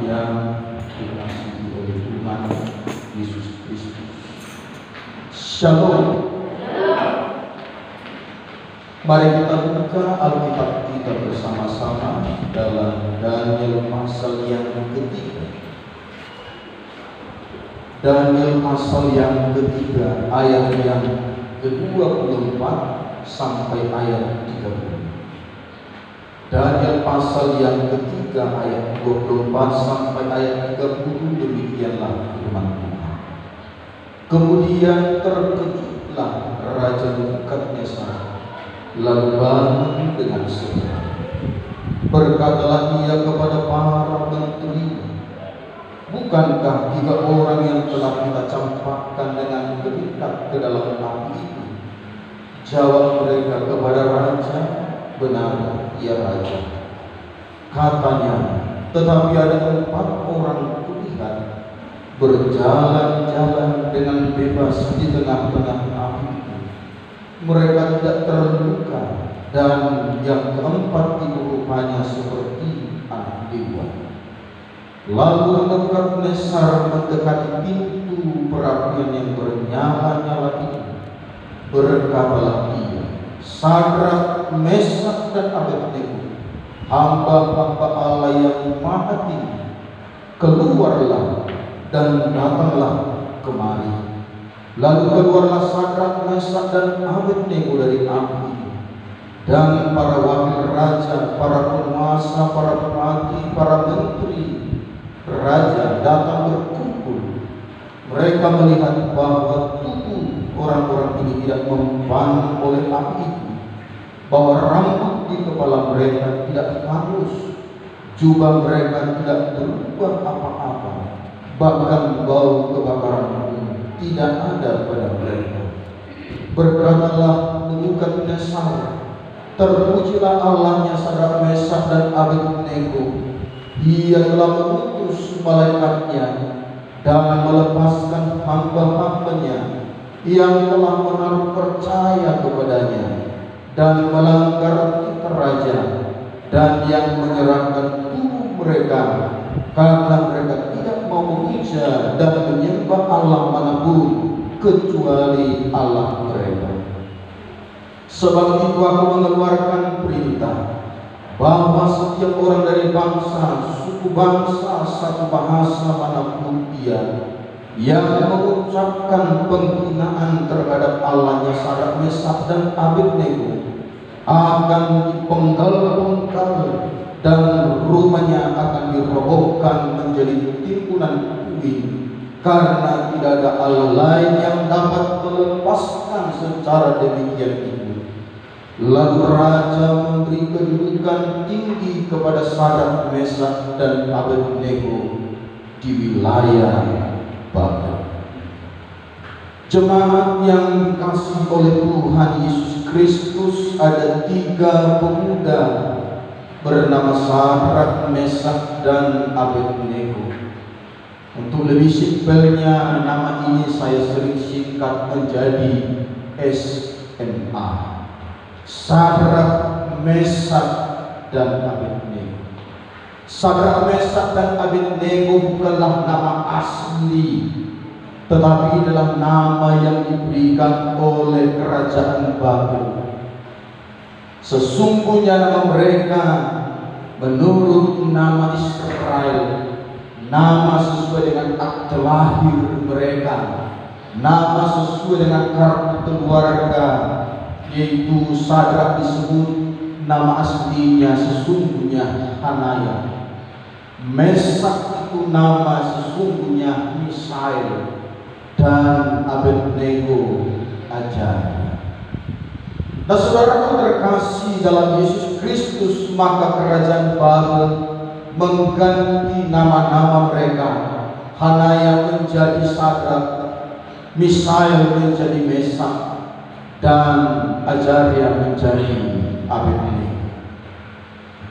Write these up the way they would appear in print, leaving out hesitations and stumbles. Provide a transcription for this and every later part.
yang dikasihi oleh Tuhan Yesus Kristus. Shalom. Mari kita buka Alkitab kita bersama-sama dalam Daniel pasal yang ketiga. Daniel pasal yang ketiga, ayat yang ke-24 sampai ayat 30. Daniel pasal yang ketiga ayat 24 sampai ayat 30, demikianlah firman Tuhan. Kemudian terkejutlah Raja Nebukadnezar, lalu bangun dengan segera. Berkatalah ia kepada para menteri, bukankah 3 orang yang telah kita campakkan dengan berikat ke dalam api itu? Jawab mereka kepada raja, benar, ya raja. Katanya, tetapi ada 4 orang kulihat berjalan-jalan dengan bebas di tengah-tengah api itu. Mereka tidak terluka, dan yang keempat itu rupanya seperti anak dewa. Lalu Nebukadnezar mendekati pintu perapian yang bernyala-nyala itu. Berkatalah ia, Sadrak, Mesak, dan Abednego, hamba-hamba Allah yang maha tinggi, keluarlah dan datanglah kemari. Lalu keluarlah Sadrak, Mesak, dan Abednego dari api, dan para wakil raja, para penguasa, para pemerhati, para menteri raja datang berkumpul. Mereka melihat bahwa tubuh orang-orang ini tidak mempan oleh api itu, bahwa rambut di kepala mereka tidak halus, jubah mereka tidak berubah apa-apa, bahkan bau kebakaran pun tidak ada pada mereka. Berkatalah Nebukadnezar, terpujilah Allahnya Sadrak, Mesak, dan Abednego. Ia telah mengutus malaikatnya dan melepaskan hamba-hambanya yang telah menaruh percaya kepadanya dan melanggar titah raja, dan yang menyerahkan tubuh mereka karena mereka tidak mau memuja dan menyembah Allah manapun kecuali Allah mereka. Sebab itu aku mengeluarkan perintah bahwa setiap orang dari bangsa, suku bangsa, satu bahasa manapun ia, yang mengucapkan penghinaan terhadap Allahnya Sadrak, Mesak, dan Abednego akan dipenggal-penggal dan rumahnya akan dirobohkan menjadi timbunan puing, karena tidak ada Allah lain yang dapat melepaskan secara demikian itu. Lalu raja memberi kedudukan tinggi kepada Sadrak, Mesak, dan Abednego di wilayah Babel. Jemaat yang dikasihi oleh Tuhan Yesus Kristus, ada 3 pemuda bernama Sadrak, Mesak, dan Abednego. Untuk lebih simpelnya, nama ini saya sering singkat menjadi SMA. Sadrak, Mesak, dan Abednego. Sadrak, Mesak, dan Abednego bukanlah nama asli, tetapi adalah nama yang diberikan oleh kerajaan Babel. Sesungguhnya nama mereka menurut nama Israel, nama sesuai dengan akte lahir mereka, nama sesuai dengan kartu keluarga, yaitu Sadrak disebut nama aslinya sesungguhnya Hanaya. Mesak itu nama sesungguhnya Misael, dan Abednego Ajaria. Nah, saudaraku terkasih dalam Yesus Kristus, maka kerajaan Babel mengganti nama-nama mereka. Hanaya menjadi Sadrak, Misael menjadi Mesak, dan Ajaria menjadi Abednego.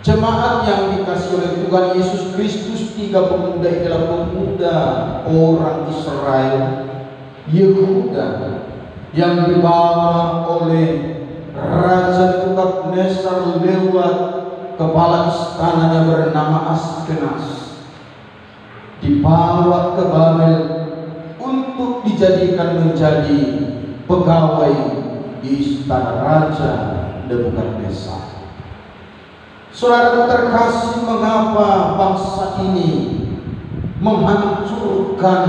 Jemaat yang dikasihi oleh Tuhan Yesus Kristus, 3 pemuda ini adalah pemuda orang Israel, Yehuda, yang dibawa oleh Raja Nebukadnezar lewat kepala istananya bernama Askenaz. dibawa ke Babel untuk dijadikan menjadi pegawai di istana Raja Nebukadnezar. Saudara terkasih, mengapa bangsa ini menghancurkan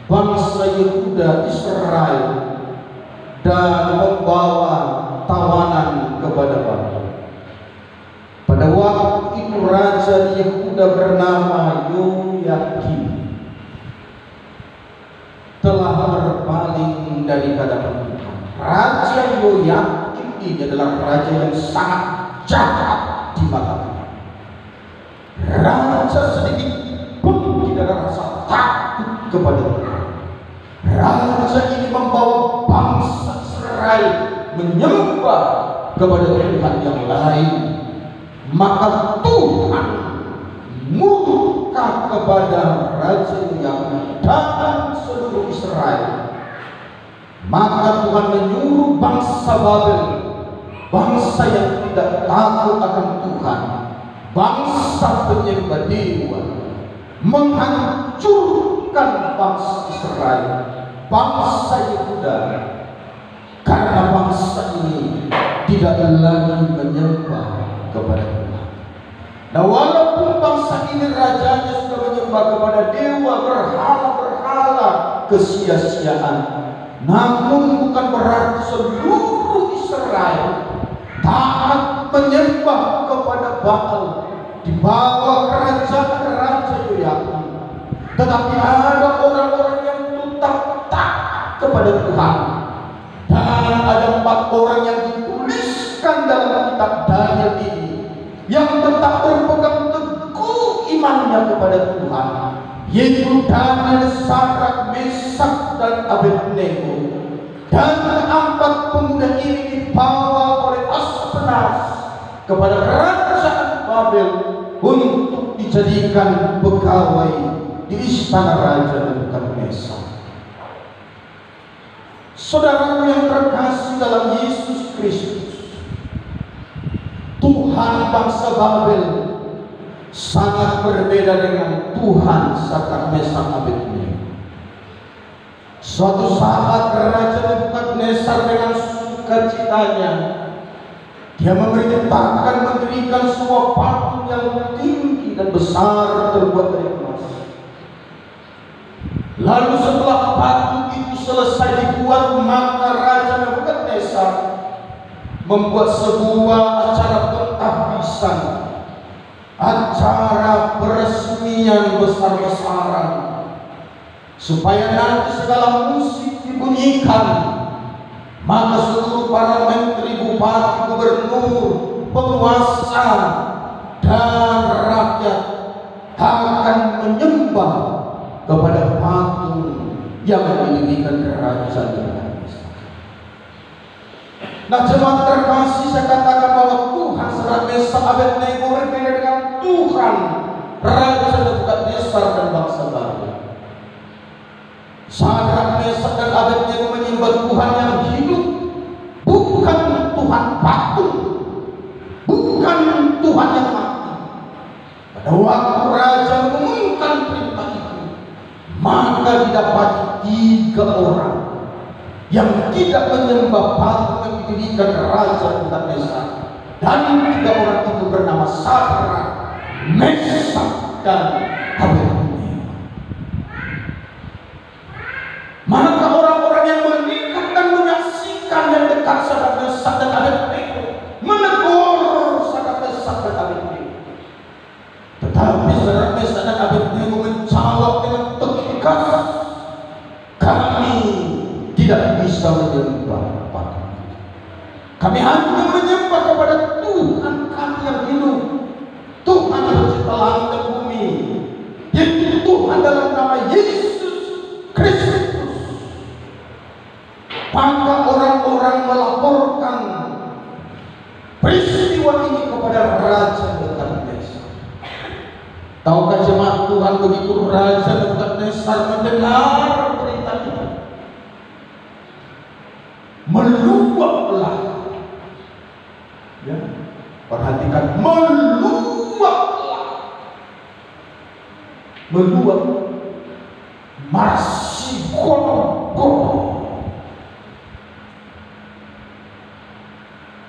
bangsa Yehuda Israel dan membawa tawanan kepada Babel? Pada waktu itu raja di Yehuda bernama Yoyakim telah berpaling dari hadapan Tuhan. Raja Yoyakim ini adalah raja yang sangat jahat di mata Tuhan. Raja sedikit pun tidak ada rasa takut kepada Tuhan. Raja ini membawa bangsa Israel menyembah kepada Tuhan yang lain. Maka Tuhan murka kepada raja yang dan seluruh Israel. Maka Tuhan menyuruh bangsa Babel, bangsa yang tidak takut akan Tuhan, bangsa penyembah dewa, menghancurkan bangsa Israel, bangsa Yehuda, karena bangsa ini tidak lagi menyembah kepada Tuhan. Nah, walaupun bangsa ini rajanya sudah menyembah kepada dewa, berhala-berhala kesia-siaan, namun bukan berarti seluruh Israel taat menyembah kepada Baal di bawah kerajaan Raja Yoyakim. Tetapi ada orang-orang yang tetap taat kepada Tuhan, dan ada 4 orang yang dituliskan dalam kitab Daniel ini yang tetap berpegang teguh imannya kepada Tuhan, yaitu Daniel, Sadrak, Mesak, dan Abednego. Dan 4 pemuda ini dibawa oleh Aspenaz kepada kerajaan Babel untuk dijadikan pegawai di istana Raja Nebukadnezar. Saudaraku yang terkasih dalam Yesus Kristus, Tuhan bangsa Babel sangat berbeda dengan Tuhan Sadrak, Mesak, Abednego. Suatu saat Raja Nebukadnezar dengan sukacitanya dia memerintahkan mendirikan sebuah patung yang tinggi dan besar terbuat dari emas. Lalu setelah patung itu selesai dibuat, maka Raja Nebukadnezar membuat sebuah acara penghabisan, acara peresmian besar-besaran, supaya nanti segala musik dibunyikan. Maka seluruh para menteri, bupati, gubernur, penguasa, dan rakyat akan menyembah kepada patung yang didirikan Raja Nebukadnezar. Nah, jemaat terkasih, saya katakan bahwa Tuhan Sadrak, Mesak, Abednego berbeda dengan Tuhan Raja Nebukadnezar dan bangsa Babel. Sadrak, Mesak, dan Abednego menyembah Tuhan yang hidup, bukan Tuhan patung, bukan Tuhan yang mati. Pada waktu Raja mengumumkan perintah itu, maka didapati 3 orang yang tidak menyembah patung yang didirikan Raja Nebukadnezar, dan 3 orang itu bernama Sadrak, Mesak, dan Abednego. Maka orang-orang yang mengikat dan menyaksikan yang dekat Sadrak, Mesak, dan Abednego menegur Sadrak, Mesak, dan Abednego. Tetapi Sadrak, Mesak, dan Abednego menjawab dengan tegas, kami tidak bisa menyembah patung. Kami hanya menyembah kepada Tuhan kami yang hidup, Tuhan yang mencipta langit dan bumi, yaitu Tuhan dalam nama Yesus Kristus. Maka orang-orang melaporkan peristiwa ini kepada Raja Nebukadnezar. Tahukah jemaat Tuhan, begitu Raja Nebukadnezar mendengar berita itu, meluaplah, ya, perhatikan, meluaplah meluap, masih golong-golong,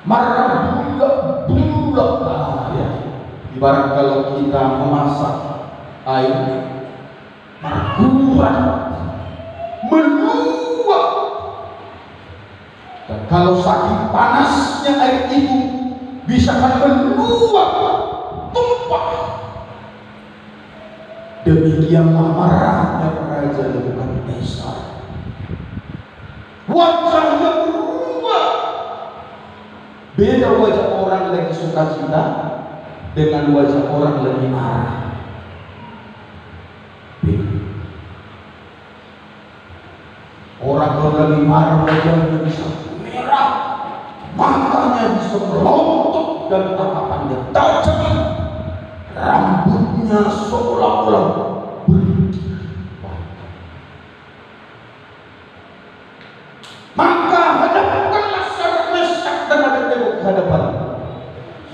marah bulat-bulat. Ya. Ibarat kalau kita memasak air, kuat, meluap. Dan kalau saking panasnya air itu bisa meluap, tumpah. Demikianlah marahnya Raja Nebukadnezar. Wajahnya berubah. Beda wajah orang lagi sukacita dengan wajah orang lagi marah. Beda. Orang kalau lagi marah wajahnya bisa merah, matanya bisa melontok dan tatapannya tajam, rambutnya seolah-olah berkibar. Maka hadapkanlah Sadrak, Mesak dan Abednego ke hadapan.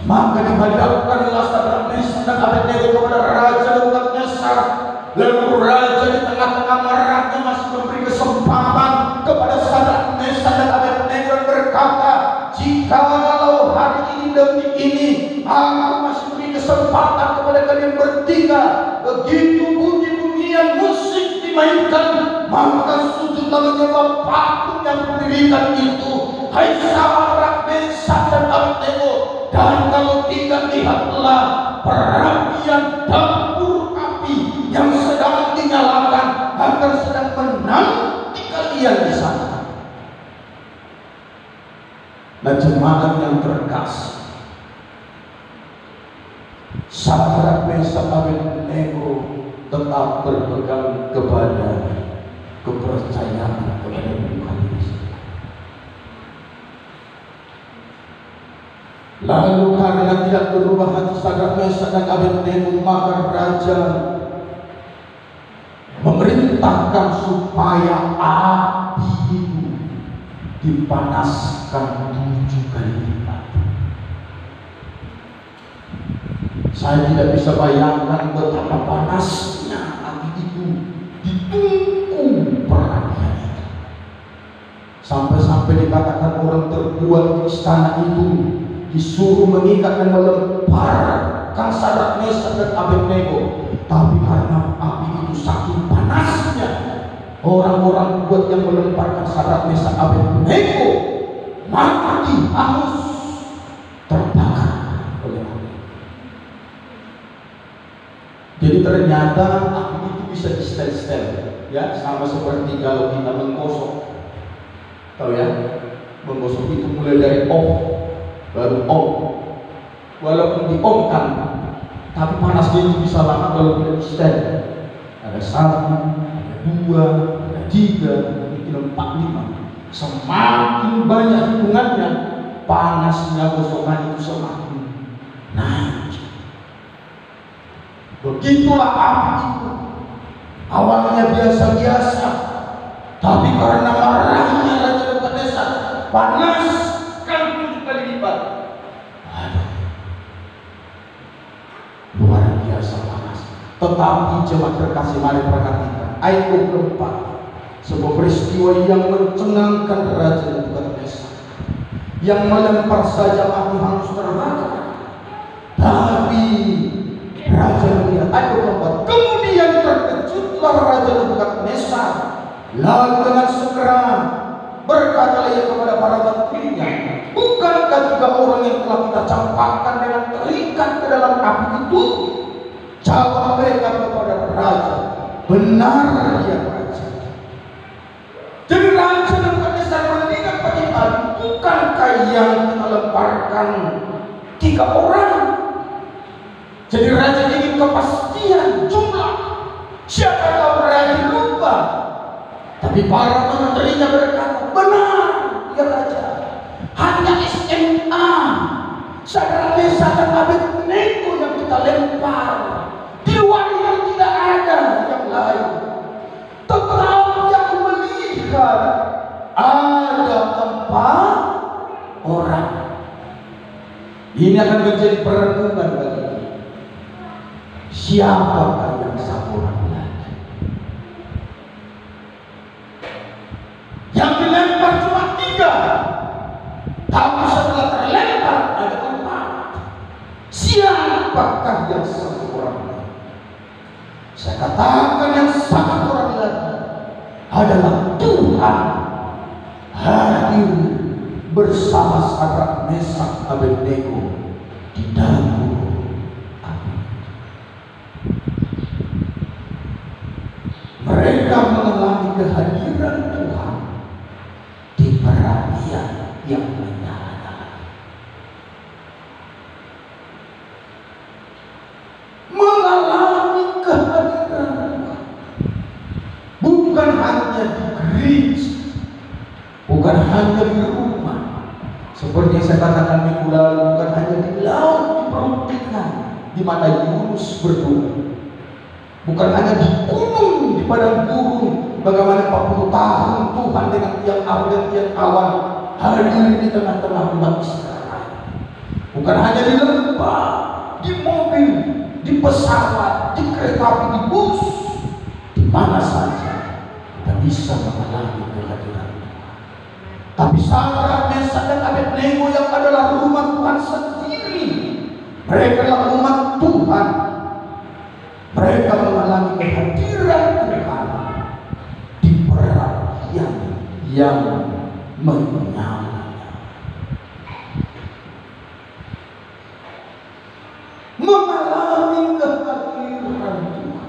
Maka dihadapkanlah Sadrak, Mesak dan Abednego kepada Raja Nebukadnezar. Lalu Raja di tengah-tengah marahnya masih memberi kesempatan kepada Sadrak, Mesak dan Abednego dan berkata, jikalau hari ini detik ini aku masih beri kesempatan kepada kalian bertiga, begitu bunyi-bunyian musik dimainkan, maka sujudlah menyembah patung yang berdirikan itu, hai Sadrak, Mesak dan Abednego. Dan kalau tidak, lihatlah perapian dapur api yang sedang dinyalakan akan sedang menanti kalian di sana. Nah, jemaat yang terkasih, Sadrak, Mesak, Abednego tetap berpegang kepada kepercayaan kepada Tuhan Yesus. Lalu karena tidak berubah hati Sadrak, Mesak dan Abednego, maka Raja memerintahkan supaya api itu dipanaskan 7 kali lipat. Saya tidak bisa bayangkan betapa panasnya api itu ditungku perapian itu. Sampai-sampai dikatakan orang terbuat di istana itu disuruh mengikat dan melemparkan Sadrak, Mesak dan Abednego. Tapi karena api itu saking panasnya, orang-orang buat yang melemparkan Sadrak, Mesak, Abednego mati hangus, terbakar oleh api. Jadi ternyata api itu bisa di-stel-stel, ya, sama seperti kalau kita menggosok. Tahu ya, menggosok itu mulai dari off, baru on. Walaupun di-on-kan, tapi panasnya itu bisa lama kalau tidak di-stel. Ada 1, ada 2, ada 3, mungkin 4, 5. Semakin banyak hitungannya, panasnya gosokan itu semakin naik. Begitulah api itu. Awalnya biasa-biasa, tapi karena marahnya Raja Nebukadnezar, panaskan 7 kali lipat. Aduh, luar biasa panas. Tetapi jemaat terkasih, mari perhatikan ayat 24. Sebuah peristiwa yang mencengangkan Raja Nebukadnezar, yang melempar saja api hangus terbakar. Tapi Raja melihat ayat 24. Kemudian terkejutlah Raja Nebukadnezar, lalu dengan segera berkatalah ia kepada para menterinya, bukankah 3 orang yang telah kita campakkan dengan terikat ke dalam api itu? Jawab mereka kepada Raja, benar ya Raja. Jadi Raja Nebukadnezar melihat bagaimana, bukankah yang kita lemparkan 3 orang? Jadi Raja ingin kepastian jumlah. Siapa tahu Raja lupa. Tapi para menterinya berkata, benar ya Raja, hanya SMA Sadrak, Mesak dan Abednego yang kita lempar. Di luar yang tidak ada yang lain. Tetapi yang melihat ada 4 orang. Ini akan menjadi perenungan bagi kita. Siapakah yang 1 orang? Saya katakan yang sangat luar biasa adalah Tuhan hadir bersama Sadrak, Mesak, Abednego di dalam api. Mereka mengalami kehadiran Tuhan di perapian yang menyala-nyala. Mengalami kehadiran Tuhan bukan hanya di gereja, bukan hanya di rumah, seperti yang saya katakan minggu lalu, bukan hanya di laut, di perut ikan di mana Yunus berdoa, bukan hanya di gunung, di padang gurun, bagaimana 40 tahun Tuhan dengan tiang api dan tiang awan hadir di tengah-tengah umat Israel, bukan hanya di lembah, di mobil, di pesawat, di kereta api, di bus, di mana saja kita bisa mengalami kehadiran Tuhan. Tapi Sadrak, Mesak, dan Abednego yang adalah rumah Tuhan sendiri, mereka adalah umat Tuhan, mereka mengalami kehadiran Tuhan di perapian yang menyala. Mengalami kehadiran Tuhan.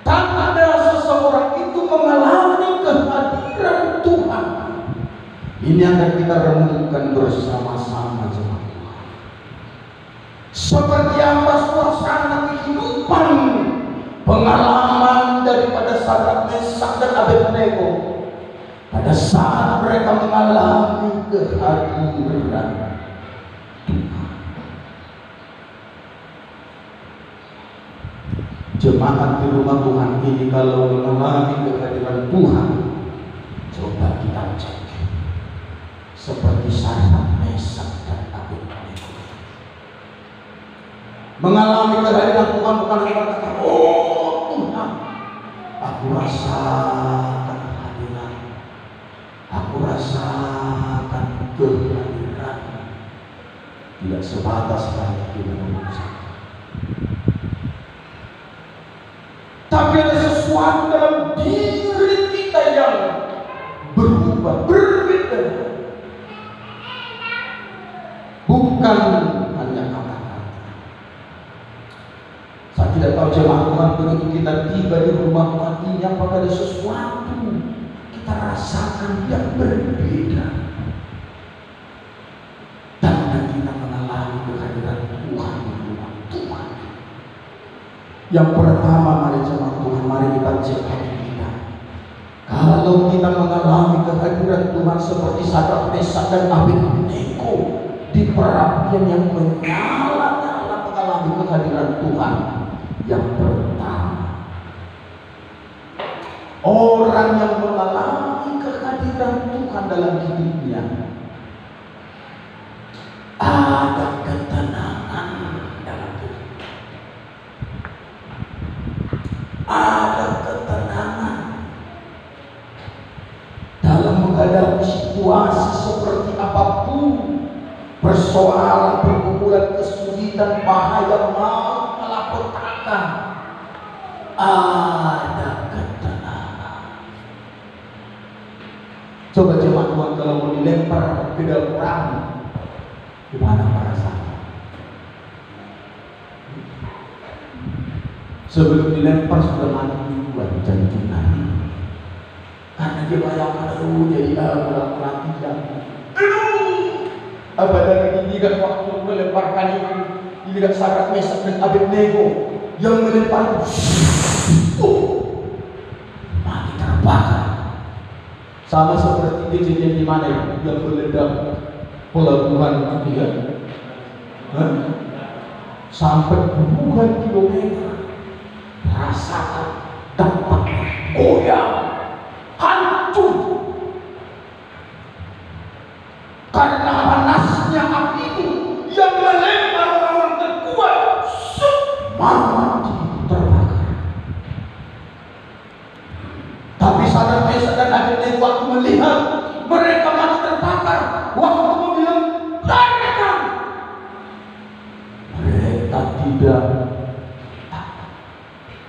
Tanda seseorang itu mengalami kehadiran Tuhan. Ini akan kita renungkan bersama-sama jemaat Tuhan. Seperti apa suasana kehidupan pengalaman daripada Sadrak, Mesak, dan Abednego pada saat mereka mengalami kehadiran Tuhan. Jemaat di rumah Tuhan ini kalau mengalami kehadiran Tuhan, coba kita cek seperti Sadrak, Mesak, dan Abednego. Mengalami kehadiran Tuhan bukan hanya kata, oh Tuhan, aku rasakan kehadiran, aku rasakan kehadiran. Tidak sebatas hanya kita mengucap, tapi ada sesuatu dalam diri kita yang berubah, berbeda. Bukan hanya kata-kata. Saya tidak tahu jemaat Tuhan, begitu kita tiba di rumah Tuhan ini, apakah ada sesuatu kita rasakan yang berbeda. Tanda kita mengalami kehadiran Tuhan di rumah Tuhan. Yang pertama, mari jemaat Tuhan, mari kita cek hati kita. Kalau kita mengalami kehadiran Tuhan seperti Sadrak, Mesak, dan Abednego di perapian yang menyala-nyala mengalami kehadiran Tuhan, yang pertama, orang yang mengalami kehadiran Tuhan dalam hidupnya ada ketenangan dalam hidupnya. Ada ketenangan dalam menghadapi situasi seperti apapun, persoalan, pergumulan, kesulitan, bahaya, maut, malapetaka. Ada ketenangan. Coba jemaat Tuhan, kalau mau dilempar ke dalam perahu, gimana perasaan? Sebelum dilempar sudah mati duluan jantungan. Karena dia bayangkan, jadi mati dan apalagi lagi tidak waktu melemparkan ini tidak Sadrak, Mesak, dan Abednego yang melempar mati terbakar. Sama seperti kejadian di mana yang meledak pelabuhan dia sampai puluhan kilometer. Rasakan dampaknya goyang, hancur karena panasnya api itu yang melempar orang terkuat mati terbakar. Tapi Sadrak, Mesak, dan Abednego waktu melihat mereka mati terbakar, waktu bilang larikan, mereka tidak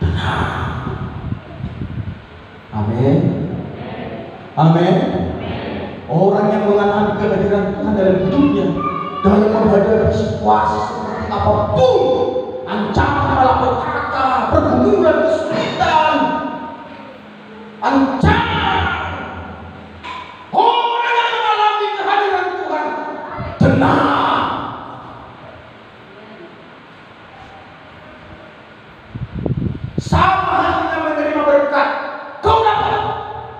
tenang. Amin. Amin. Orang yang mengalami kehadiran Tuhan dalam hidupnya, dalam menghadapi situasi seperti apapun, ancaman malapetaka, pergumulan, kesulitan, ancaman, orang yang mengalami kehadiran Tuhan tenang. Sama halnya menerima berkat, kau dapat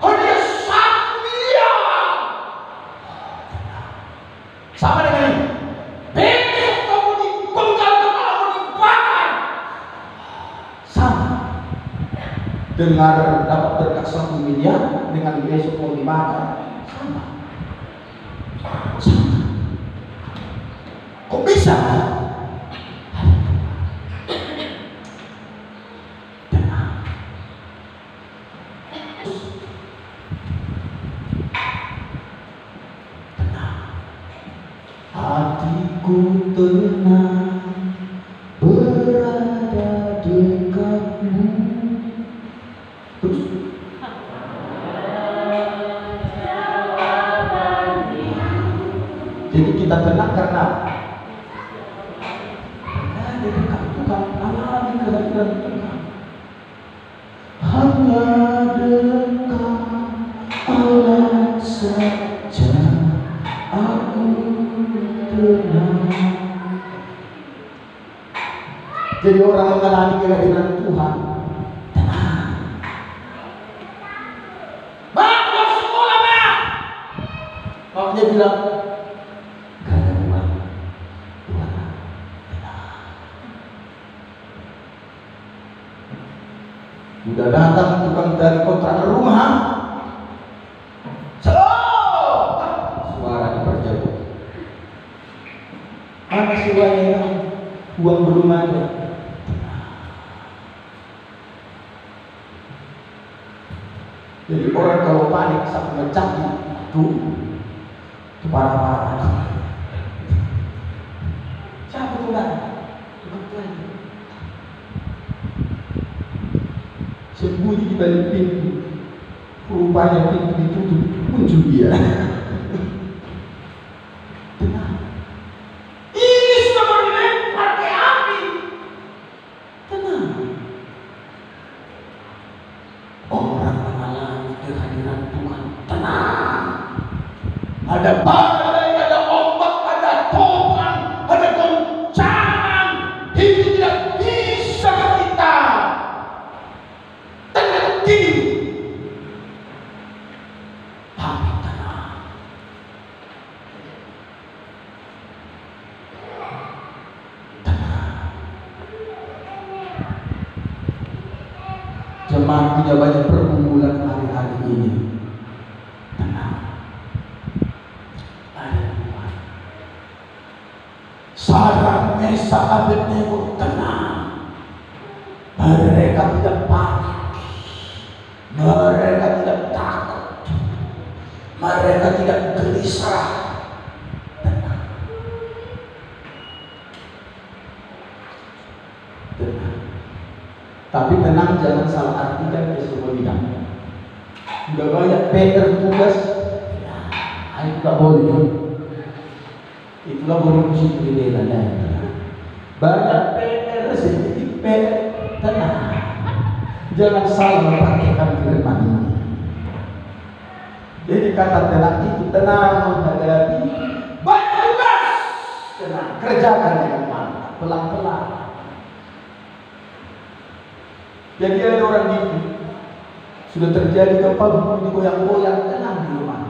hadiah 1 miliar. Sama dengan ini, besok kamu dipenggal kepalamu dibakar. Sama. Dengar dapat berkat 1 miliar dengan besok mau dibakar. Sama. Sama. Kok bisa? Hatiku tenang berada dekatmu. Terus jadi kita tenang karena ada dekat Tuhan, alami kehadiran Tuhan. Hanya dekat Allah saja aku tenang. Jadi orang mengalami kehadiran Tuhan tenang. Bang, mau sekolah bang. Maknya bilang gak ada uang. Tuhan tenang. Udah datang tukang dari kontrakan rumah. Suara diperjauh. Mana siwanya? Uang belum ada. Jadi orang kalau panik sampai ngecaki itu parah-parah. Siapa tuh lah? Sembunyi di balik pintu. Rupanya pintu ditutup, muncul dia. Tenang. Ini sudah dilempar ke api. Tenang. Orang mengalami kehadiran Tuhan tenang. Ada badai, ada ombak, ada topan, ada goncangan. Itu tidak bisa kita tenang. Tapi tenang. Tenang. Jemaat punya banyak pergumulan hari-hari ini. Tenang. Ada Tuhan. Sadraq, Mesak, Abednego tenang. Mereka tidak panik. Mereka tidak takut. Mereka tidak gelisah. Tenang. Tenang. Tapi tenang jangan salah artikan ke semua bidang. Udah banyak PR tugas, ya, itu tak boleh. Itulah korupsi pendidikan. Banyak PR sedikit PR, tenang. Jangan salah mempraktikkan firman ini. Jadi kata tenang itu tenang menghadapi banyak tugas. Tenang, kerjakan dengan mantap, pelan-pelan. Jadi ada orang gitu, sudah terjadi gempa bumi goyang-goyang, tenang di rumah.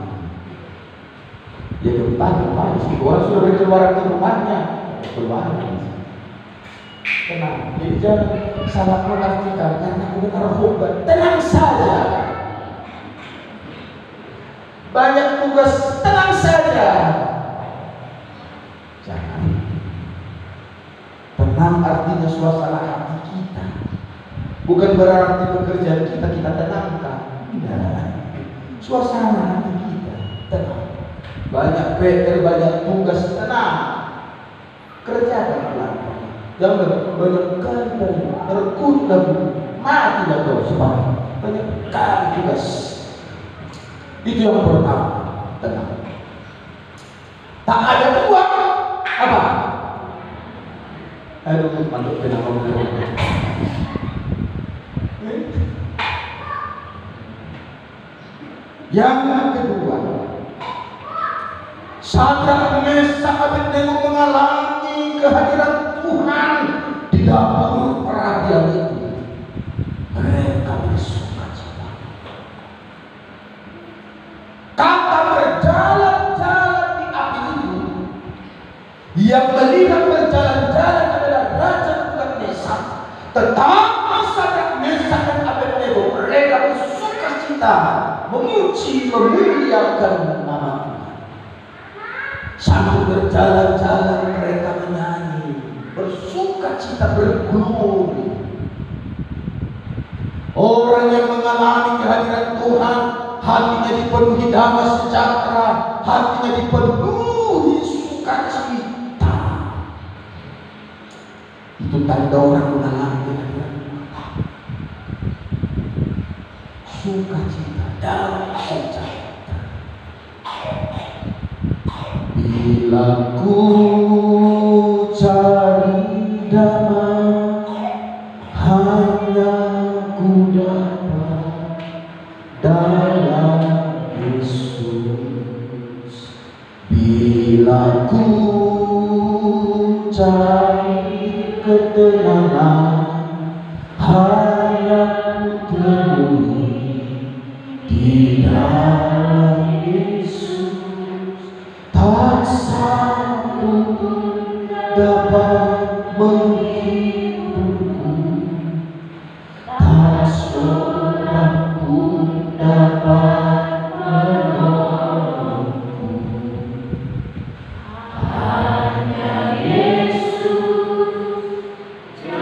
Ya gempa, orang sudah berkeluaran ke rumahnya, keluar. Tenang, jadi jangan salah mengartikan karena mendengar khotbah. Tenang saja. Banyak tugas, tenang saja. Jangan. Tenang artinya suasana hati kita. Bukan berarti pekerjaan kita tenangkan. Tidak. Suasana hati kita tenang. Banyak PR, banyak tugas, tenang. Kerjakan pelan-pelan. Jangan banyak kali terkut dan mati dan kau sebab banyak kali tugas. Itu yang pertama, tenang. Tak ada uang apa? Aduh, mantuk kenapa Yang kedua, Sadrak Mesak Abednego mengalami kehadiran Tuhan di dapur peradilan itu. Mereka bersukacita. Kata berjalan-jalan di api itu, yang melihat berjalan-jalan adalah Raja Nebukadnezar. Tetapi Sadrak Mesak dan Abednego mereka bersukacita, memuji, memuliakan nama Tuhan. Sambil berjalan-jalan mereka menyanyi, bersukacita, berglori. Orang yang mengalami kehadiran Tuhan, hatinya dipenuhi damai sejahtera, hatinya dipenuhi sukacita. Itu tanda orang mengalami kehadiran Tuhan. Sukacita, damai sejahtera. Bila ku cari damai, hanya ku dapat dalam Yesus. Bila ku cari ketenangan, hanya ku temui di dalam Yesus. Tak satu pun dapat menghiburku, tak seorang pun dapat menolongku. Hanya Yesus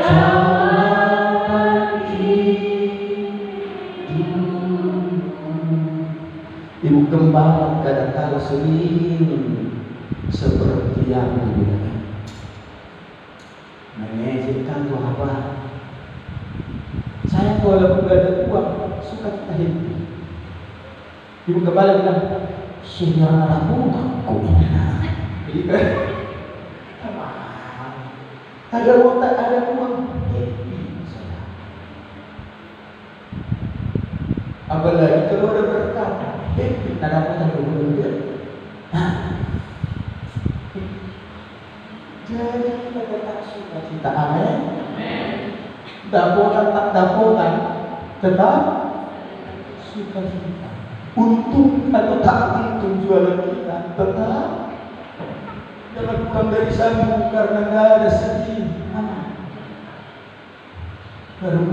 jalan hidupku. Ibu Gembala kadang-kala sering seperti yang dibilang mengizinkan tuh apa? Saya kalau nggak ada uang suka kita hidup. Ibu Gembala bilang, sehingga anak aku ini kan? Ada uang tak ada uang, apalagi kalau ada berkat, tak dapat ada uang dia. Jadi kita tak sukacita, amin. Dapotan tak dapotan, tetap sukacita. Untung atau tak untung jualan kita, tetap jangan pulang dari sana karena nggak ada sedih. Baru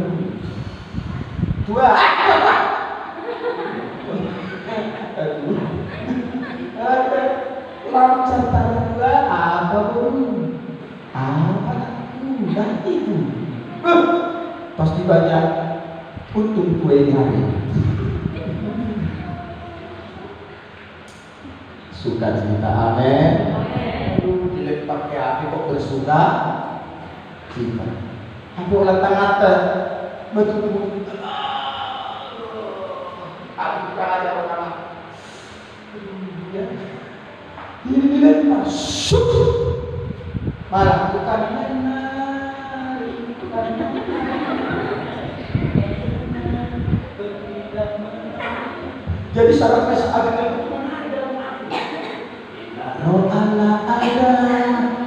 tua. Ada lancar tangan dua apa pun. Apa udah itu pasti banyak untung kue hari. Sukacita, amin. Jelek pakai api kok bersuka cita. Aku ulang tangan betul. Aku ada orang ini dilempar, malah bukan menari, bukan jadi syarat Mesak Abednego kalau Allah ada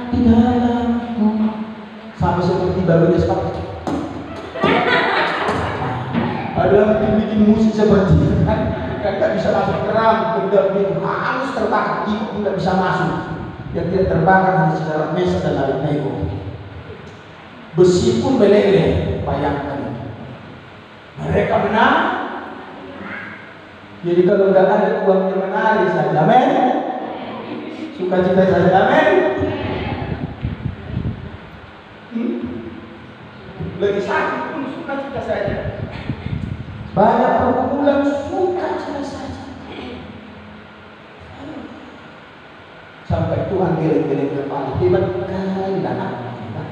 di dalamku, sama seperti baru dia ada yang bikin musik seperti itu kan nggak bisa masuk keram, benda itu harus terbakar, itu nggak bisa masuk. Yang tidak terbakar hanya Sadrak Mesak dan Abednego. Besi pun meleleh, bayangkan. Mereka menang. Jadi kalau nggak ada uangnya menari saja, amin. Sukacita saja, amin. Lagi sakit pun sukacita saja. Banyak pergumulan sukacita saja. Sampai Tuhan geleng-geleng kepala, hebat kali anak kita.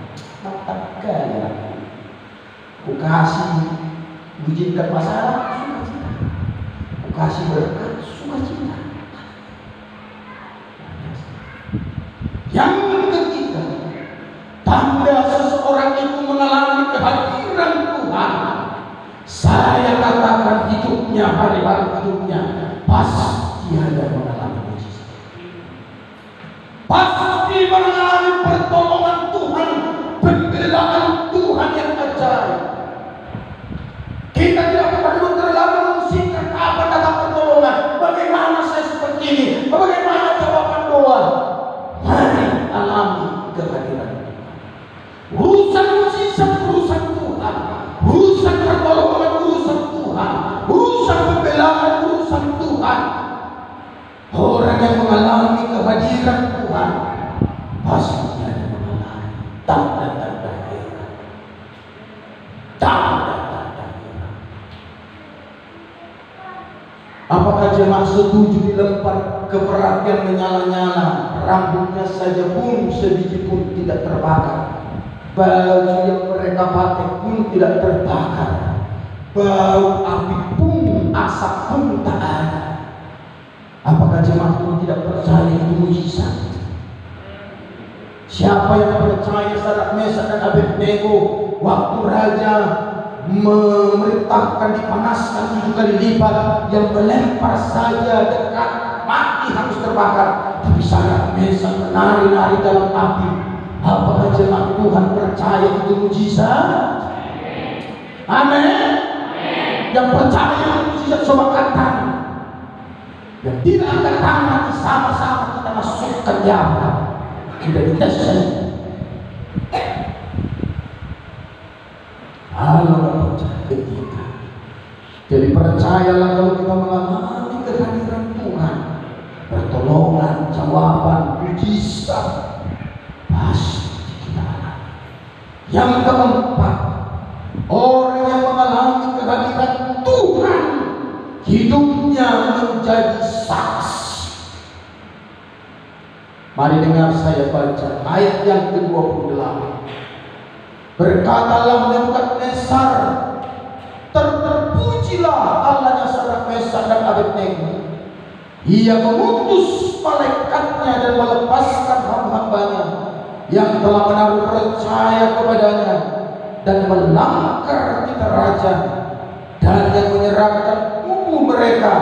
Ku kasih mengizinkan masalah, sukacita. Ku kasih berkat, sukacita. Yang ketiga, tanda seseorang itu mengalami kehadiran Tuhan, saya katakan hidupnya, hari-hari hidupnya pasti ada mengalami mujizat, pasti mengalami pertolongan Tuhan, pembelaan Tuhan yang ajaib. Kita tidak perlu terlalu memusikkan apa datang pertolongan, bagaimana saya seperti ini, bagaimana jawaban doa. Mari alami kehadiran Tuhan. Urusan mujizat urusan Tuhan, urusan pertolongan urusan Tuhan, urusan pembelaan urusan Tuhan. Orang yang mengalami kehadiran Tuhan pasti ada mengalami tanda-tanda heran, tanda-tanda heran. Apakah jemaat setuju dilempar ke perapian menyala-nyala, rambutnya saja pun sebiji pun tidak terbakar, baju yang mereka pakai pun tidak terbakar, bau api pun, asap pun tak ada? Apakah jemaat pun tidak percaya itu mujizat? Siapa yang percaya Sadrak Mesak dan Abednego waktu raja memerintahkan dipanaskan 7 kali lipat, yang melempar saja dekat mati harus terbakar, tapi Sadrak Mesak menari-nari dalam api? Apakah jemaat Tuhan percaya itu mujizat? Amin. Yang percaya itu mujizat coba katakan. Dan tidak akan tamat, sama-sama kita masukkan jawab. Sudah diteskan. Halo ketiga. Jadi percayalah kalau kita mengalami kehadiran Tuhan, pertolongan, jawaban, mujizat pasti kita alami. Yang keempat, orang yang mengalami kehadiran Tuhan hidupnya menjadi saksi. Mari dengar saya baca ayat yang ke-28. Berkatalah Nebukadnezar, terpujilah Allahnya Sadrak Mesak dan Abednego. Ia mengutus malaikatnya dan melepaskan hamba-hambanya yang telah menaruh percaya kepadanya dan melanggar titah raja, dan yang menyerahkan tubuh mereka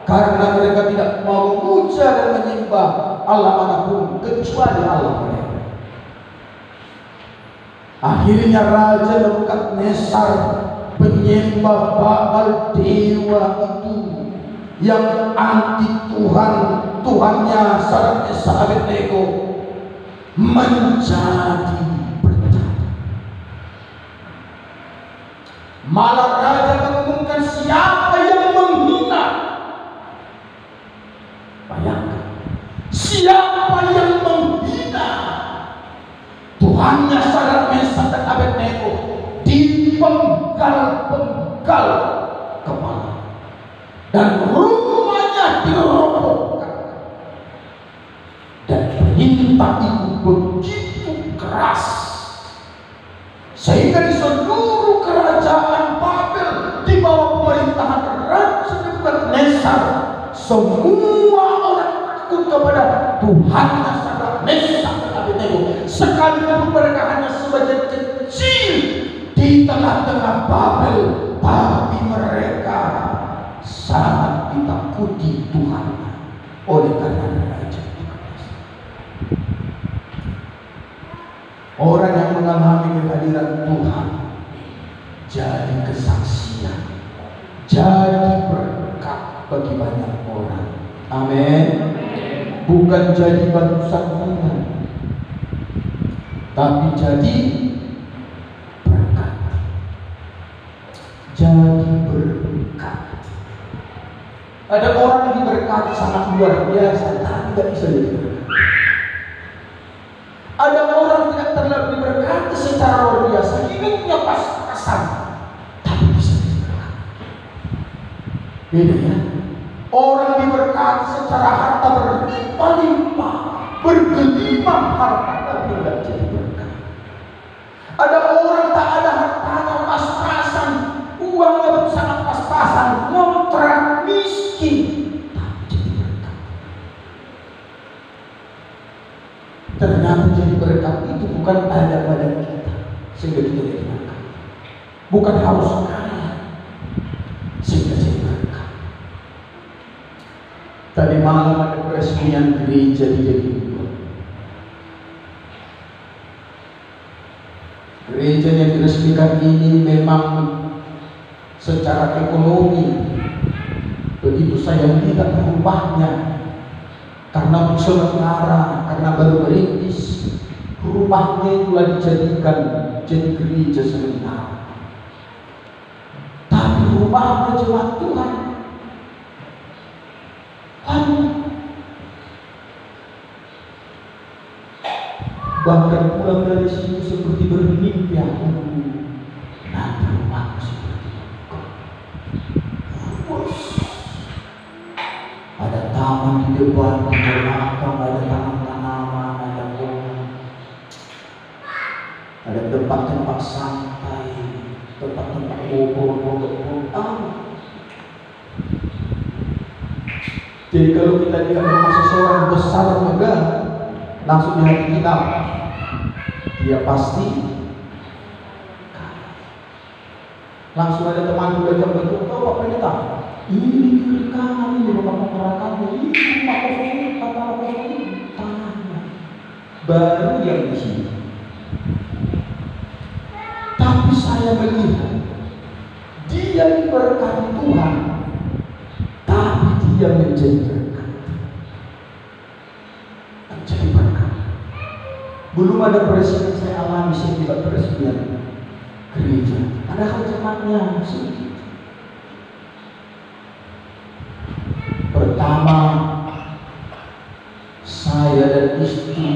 karena mereka tidak mau memuja dan menyembah Allah manapun kecuali Allah mereka. Akhirnya Raja Nebukadnezar penyembah Baal dewa itu yang anti Tuhan, Tuhannya Sadrak Mesak Abednego, menjadi bercanda. Malah raja mengumumkan siapa yang menghina. Bayangkan, siapa yang menghina Tuhannya Sadrak Mesak dan Abednego, dipenggal-penggal kepala dan rumahnya dirobohkan. Dan perintah itu begitu keras sehingga di seluruh kerajaan Babel di bawah pemerintahan Raja Nebukadnezar, semua orang takut kepada Tuhannya Sadrak Mesak dan Abednego, sekalipun mereka hanya sebagian kecil di tengah-tengah Babel, tapi mereka sangat ditakuti Tuhan oleh karena Raja Nebukadnezar. Orang yang mengalami kehadiran Tuhan jadi kesaksian, jadi berkat bagi banyak orang. Amin. Bukan jadi batu sandungan, tapi jadi berkat. Jadi berkat. Ada orang yang diberkati sangat luar biasa, tapi tidak bisa jadi berkat. Ada orang tidak terlalu diberkati secara luar biasa, hidupnya pas-pasan, tapi bisa jadi berkat. Beda ya. Orang diberkati secara harta berlimpah-limpah, bergelimang harta, tapi tidak jadi berkat. Ada orang tak ada hartanya, pas jadi berkat itu bukan ada pada kita sehingga kita jadi berkat, bukan harus kaya sehingga jadi berkat. Tadi malam ada peresmian gereja di Jatiluhur. Gereja yang diresmikan ini memang secara ekonomi begitu saya lihat rumahnya, karena sementara, karena baru merintis, rumahnya itulah dijadikan jadi gereja sementara. Tapi rumahnya jemaat Tuhan, bahkan pulang dari situ seperti bermimpi aku, nanti rumahku seperti itu. Ada taman di depan, di belakang ada tanam-tanaman, ada pohon, ada tempat-tempat santai, tempat-tempat ngobrol-ngobrol. Jadi kalau kita lihat rumah seseorang besar megah, langsung di hati kita, dia pasti langsung ada teman juga yang berkata, "Oh Pak Pendeta, ini kiri kanan, ini rumah kontrakannya, ini rumah kosong ini, kata kosong ini, tanahnya baru yang di sini." Tapi saya melihat dia diberkati Tuhan, tapi dia menjadi berkat. Menjadi berkat. Belum ada peresmian saya alami setiap peresmian gereja. Padahal jemaatnya sedikit. Pertama, saya dan istri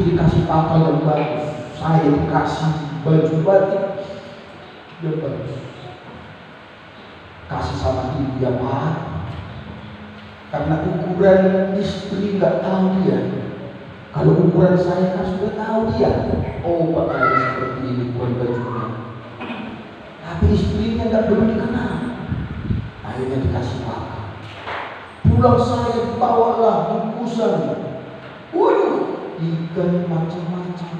dikasih pakaian yang bagus, saya dikasih baju batik yang bagus, kasih sama ibu yang mahal. Karena ukuran istri nggak tahu dia, kalau ukuran saya kan sudah tahu dia. Oh pakaian seperti ini ukuran bajunya, tapi istrinya nggak perlu dikenal. Akhirnya dikasih pakai. Pulang saya dibawalah bungkusan, waduh, ikan macam-macam.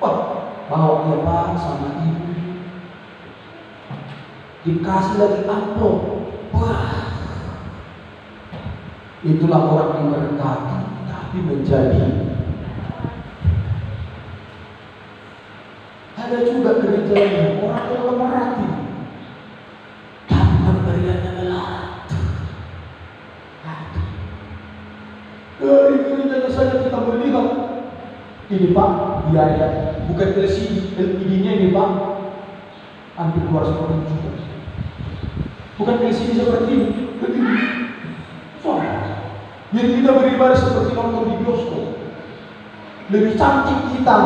Wah, bawa dia Pak sama ibu. Dikasih lagi amplop. Wah, itulah orang yang berkati, tapi menjadi. Ada juga gereja yang orang yang merhati, tapi pemberiannya melarat. Dari gereja saja kita melihat ini Pak, biaya bukan LED-nya ini Pak, hampir 200 juta. Bukan LCD seperti ini, begini. Jadi kita beribadah seperti nonton di bioskop. Lebih cantik kita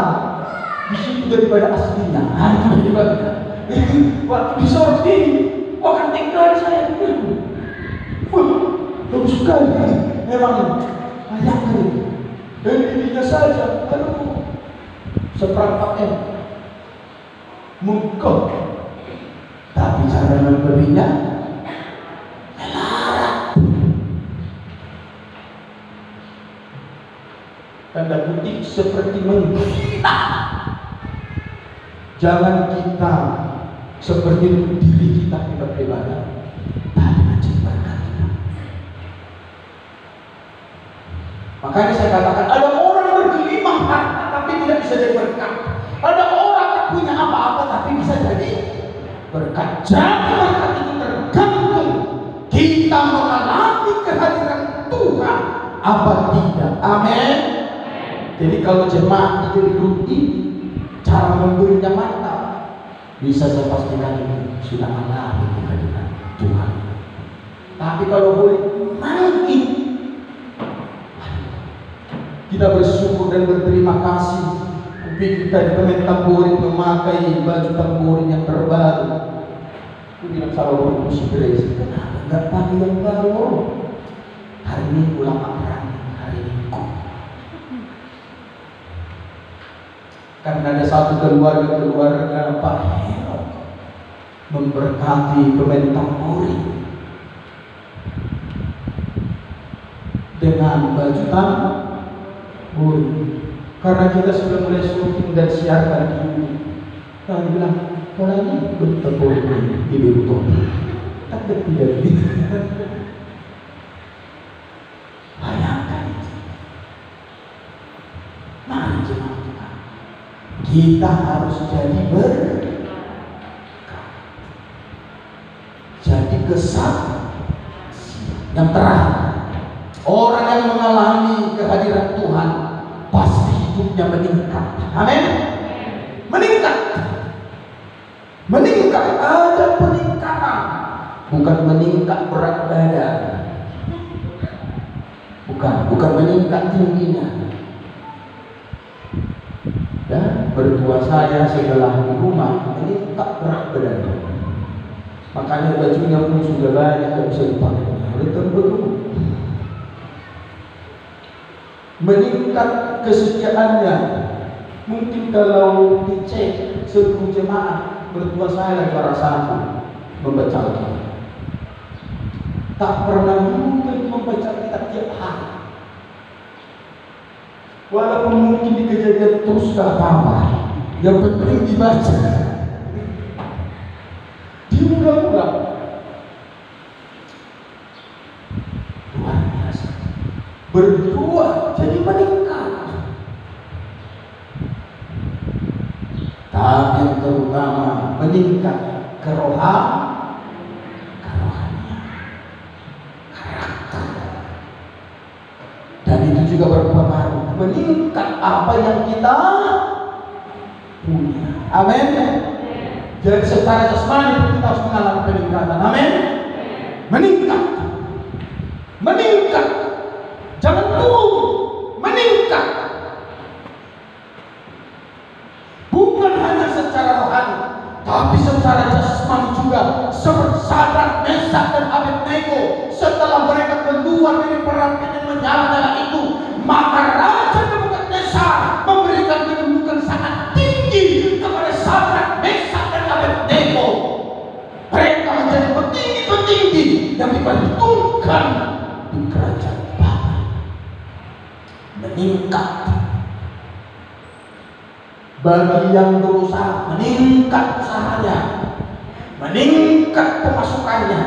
di situ daripada aslinya. Itu beribadah. Waktu di sorot ini, akan tinggal saya. Bagus sekali. Memang layak kali. Dan dirinya saja, aduh, seperempatnya mungkok. Tapi cara memberinya melarat. Tanda kutip seperti menghina. Jangan kita seperti diri kita beribadah, tapi menciptakan. Makanya saya katakan ada orang bergelimang harta tapi tidak bisa jadi berkat. Ada orang tak punya apa-apa tapi bisa jadi berkat. Jadi berkat itu tergantung kita mengalami kehadiran Tuhan apa tidak. Amin. Jadi kalau jemaat di grup ini cara memberinya mantap, bisa saya pastikan ini sudah mengalami kehadiran Tuhan. Tapi kalau boleh mungkin kita bersyukur dan berterima kasih. Kupik kita di pemain tamborin memakai baju tamborin yang terbaru. Aku bilang sama musik gereja, kenapa nggak pakai yang baru? Hari ini pulang makan, hari ini karena ada satu keluarga Pak Hero memberkati pemain tamborin dengan baju Karena kita sudah mulai syuting dan siarkan di YouTube. Kami bilang, kalau ini betul di betul. Tak tidak. Bayangkan itu. Mari jemaat Tuhan, kita harus jadi jadi kesaksian. Yang terakhir, orang yang mengalami kehadiran Tuhan pasti hidupnya meningkat. Amin. Meningkat. Meningkat, ada peningkatan. Bukan meningkat berat badan. Bukan meningkat tingginya. Dan berdua saya setelah di rumah meningkat berat badan. Makanya bajunya pun sudah banyak yang bisa dipakai. Oleh teman-teman, meningkat kesetiaannya. Mungkin kalau dicek seluruh jemaat, berdua saya juara 1 membaca Alkitab. Tak pernah mungkin membaca kitab tiap hari. Walaupun mungkin di kejadian terus gak apa-apa, yang penting dibaca. Diulang-ulang. Luar biasa. Berdua jadi meningkat. Tapi yang terutama meningkat kerohanian, karakter. Dan itu juga berpengaruh meningkat apa yang kita punya. Amin. Jadi secara jasmani kita harus mengalami peningkatan. Amin. Meningkat. Meningkat. Jangan turun. Meningkat. Bukan hanya secara rohani, tapi secara jasmani juga. Seperti Sadrak, Mesak dan Abednego, setelah mereka keluar dari perang yang menyala-nyala itu, maka Raja Nebukadnezar memberikan kedudukan sangat tinggi kepada Sadrak, Mesak dan Abednego. Mereka menjadi petinggi-petinggi yang diperhitungkan di kerajaan Babel. Meningkat. Bagi yang berusaha, meningkat usahanya, meningkat pemasukannya.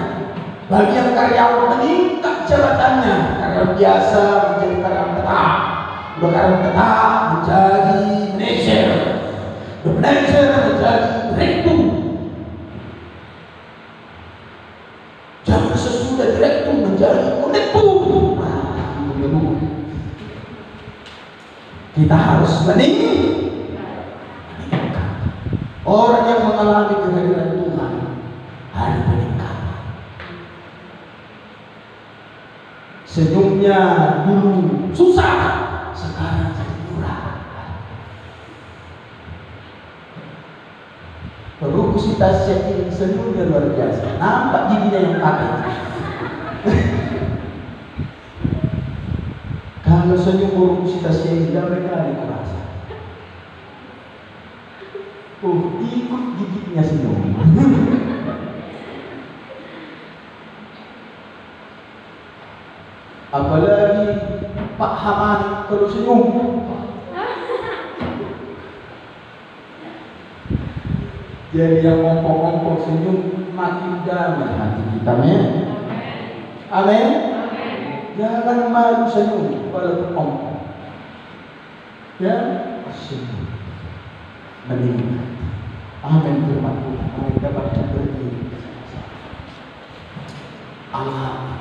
Bagi yang karyawan, meningkat jabatannya. Karyawan biasa menjadi karyawan tetap, karyawan tetap menjadi manajer, manajer menjadi direktur. Jangan sesudah direktur menjadi konektur. Kita harus meningkat. Orang yang mengalami kehadiran Tuhan ada peningkatan. Senyumnya dulu susah, sekarang jadi murah. Perlu kita setting senyumnya luar biasa. Nampak giginya yang pakai. Kalau senyum perlu kita setting, mereka ada merasa. Ikut gigitnya senyum. Apalagi Pak Hamani kalau senyum. Jadi yang ngomong-ngomong senyum makin damai hati kita, men. Amin. Jangan malu senyum kalau ngomong. Ya, senyum. Meningkat. Amin firman Tuhan. Mari dapat berdiri. Allah.